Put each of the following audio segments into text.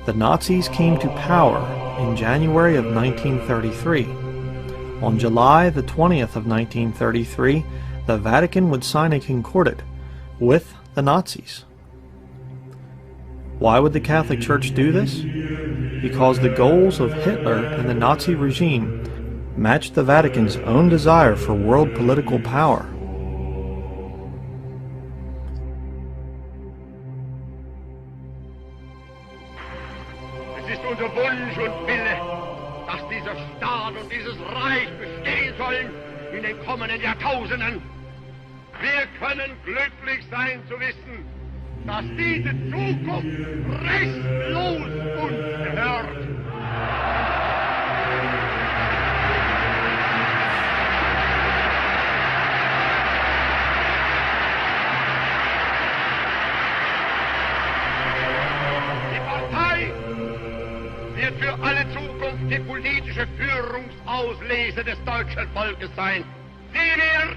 The Nazis came to power in January of 1933. On July the 20th of 1933, the Vatican would sign a concordat with the Nazis. Why would the Catholic Church do this? Because the goals of Hitler and the Nazi regime matched the Vatican's own desire for world political power. Es ist unser Wunsch und Wille, dass dieser Staat und dieses Reich bestehen sollen in den kommenden Jahrtausenden. Wir können glücklich sein zu wissen, dass diese Zukunft restlos uns gehört. Die Partei wird für alle Zukunft die politische Führungsauslese des deutschen Volkes sein. Sie wird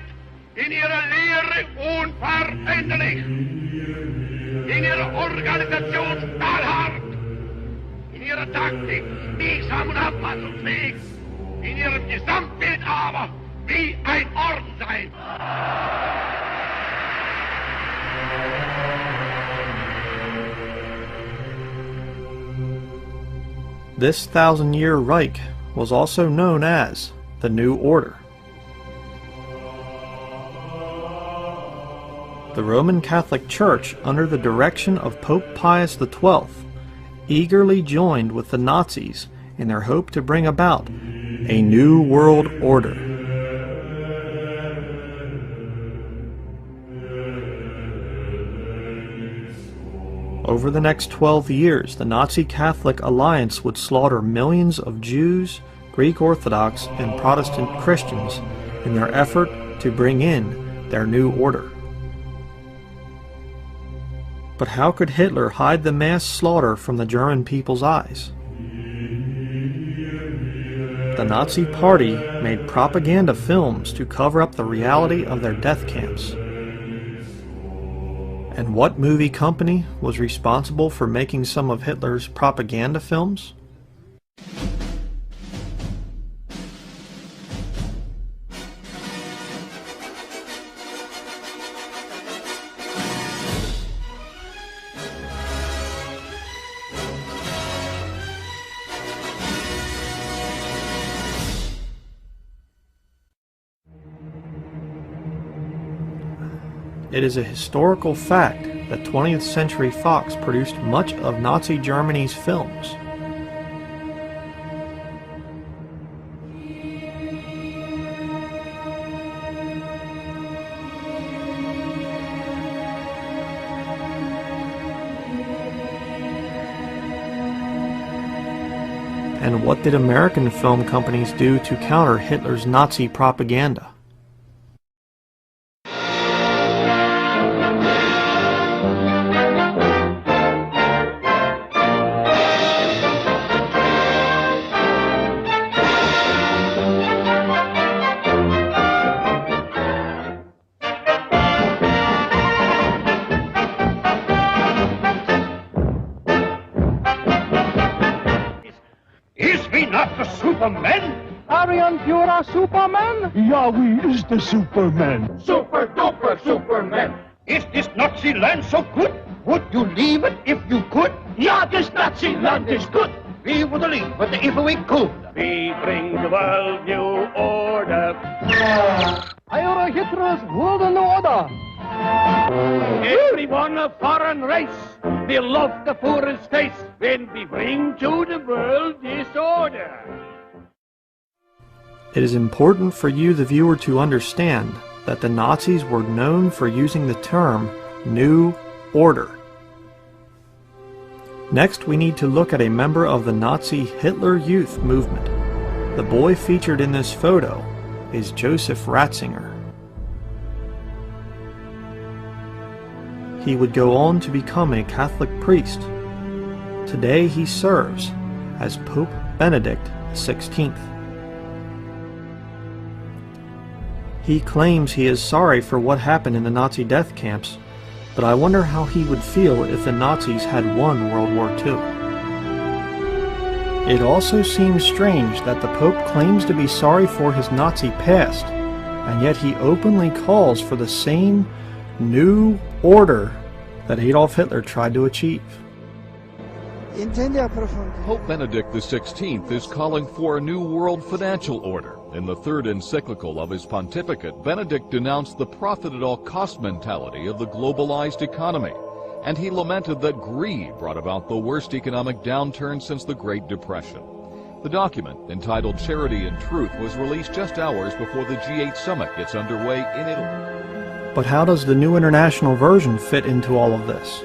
in ihrer Lehre unveränderlich, in ihrer Organisation stahlhart, in ihrer Taktik biegsam und anpassungsfähig, in ihrem Gesamtbild aber wie ein Orden sein. This thousand-year Reich was also known as the New Order. The Roman Catholic Church, under the direction of Pope Pius XII, eagerly joined with the Nazis in their hope to bring about a new world order. Over the next 12 years, the Nazi Catholic alliance would slaughter millions of Jews, Greek Orthodox, and Protestant Christians in their effort to bring in their new order. But how could Hitler hide the mass slaughter from the German people's eyes? The Nazi Party made propaganda films to cover up the reality of their death camps. And what movie company was responsible for making some of Hitler's propaganda films? It is a historical fact that 20th Century Fox produced much of Nazi Germany's films. And what did American film companies do to counter Hitler's Nazi propaganda? Superman? Arian Pura Superman? Ja, wie is de Superman? Super duper Superman. Is this Nazi land so good? Would you leave it if you could? Ja, this Nazi land is good. We would leave it if we could. We bring the world new order. Eure Hitler's World New Order. Everyone a foreign race will love the poorest face when we bring to the world this order. It is important for you, the viewer, to understand that the Nazis were known for using the term New Order. Next, we need to look at a member of the Nazi Hitler Youth movement. The boy featured in this photo is Joseph Ratzinger. He would go on to become a Catholic priest. Today he serves as Pope Benedict XVI. He claims he is sorry for what happened in the Nazi death camps, but I wonder how he would feel if the Nazis had won World War II. It also seems strange that the Pope claims to be sorry for his Nazi past, and yet he openly calls for the same new order that Adolf Hitler tried to achieve. Pope Benedict XVI is calling for a new world financial order. In the third encyclical of his pontificate, Benedict denounced the profit-at-all-cost mentality of the globalized economy, and he lamented that greed brought about the worst economic downturn since the Great Depression. The document, entitled Charity and Truth, was released just hours before the G8 summit gets underway in Italy. But how does the New International Version fit into all of this?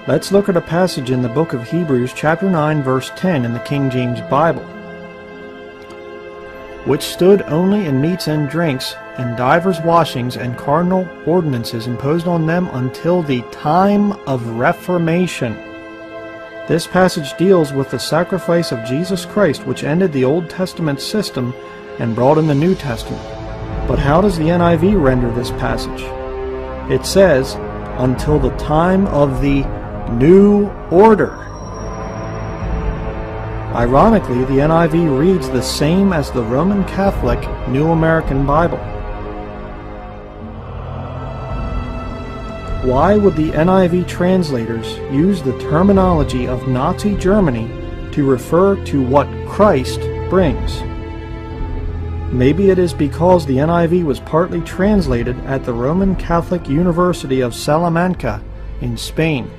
Let's look at a passage in the book of Hebrews chapter 9 verse 10 in the King James Bible. Which stood only in meats and drinks, and divers washings and cardinal ordinances imposed on them until the time of Reformation. This passage deals with the sacrifice of Jesus Christ, which ended the Old Testament system and brought in the New Testament. But how does the NIV render this passage? It says, until the time of the new order. Ironically, the NIV reads the same as the Roman Catholic New American Bible. Why would the NIV translators use the terminology of Nazi Germany to refer to what Christ brings? Maybe it is because the NIV was partly translated at the Roman Catholic University of Salamanca in Spain.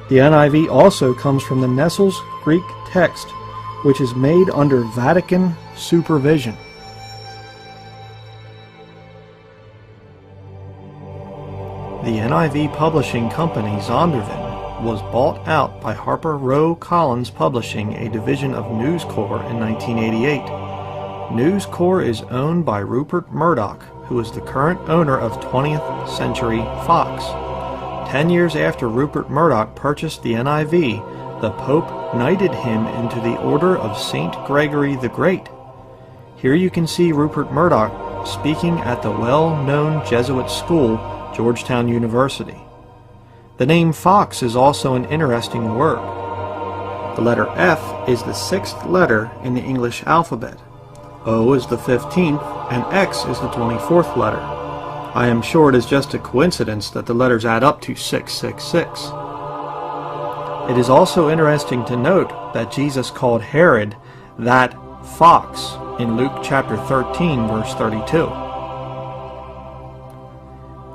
The NIV also comes from the Nessels Greek text, which is made under Vatican supervision. The NIV publishing company Zondervan was bought out by Harper Row Collins Publishing, a division of News Corps, in 1988. News Corps is owned by Rupert Murdoch, who is the current owner of 20th Century Fox. 10 years after Rupert Murdoch purchased the NIV, the Pope knighted him into the Order of St. Gregory the Great. Here you can see Rupert Murdoch speaking at the well-known Jesuit school, Georgetown University. The name Fox is also an interesting word. The letter F is the 6th letter in the English alphabet. O is the 15th, and X is the 24th letter. I am sure it is just a coincidence that the letters add up to 666. It is also interesting to note that Jesus called Herod that fox in Luke chapter 13 verse 32.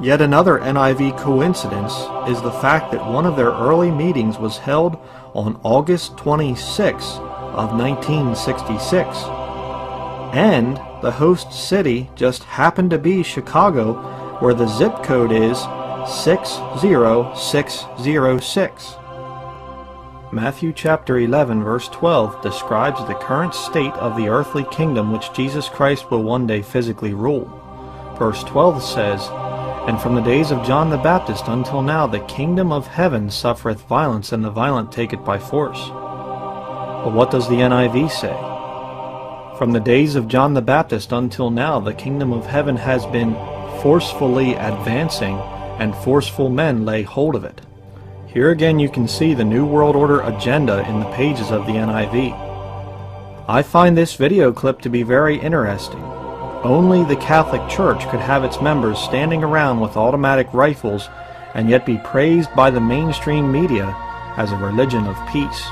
Yet another NIV coincidence is the fact that one of their early meetings was held on August 26 of 1966, and the host city just happened to be Chicago, where the zip code is 60606. Matthew chapter 11 verse 12 describes the current state of the earthly kingdom which Jesus Christ will one day physically rule. Verse 12 says, "And from the days of John the Baptist until now the kingdom of heaven suffereth violence, and the violent take it by force." But what does the NIV say? From the days of John the Baptist until now the kingdom of heaven has been forcefully advancing, and forceful men lay hold of it. Here again you can see the New World Order agenda in the pages of the NIV. I find this video clip to be very interesting. Only the Catholic Church could have its members standing around with automatic rifles and yet be praised by the mainstream media as a religion of peace.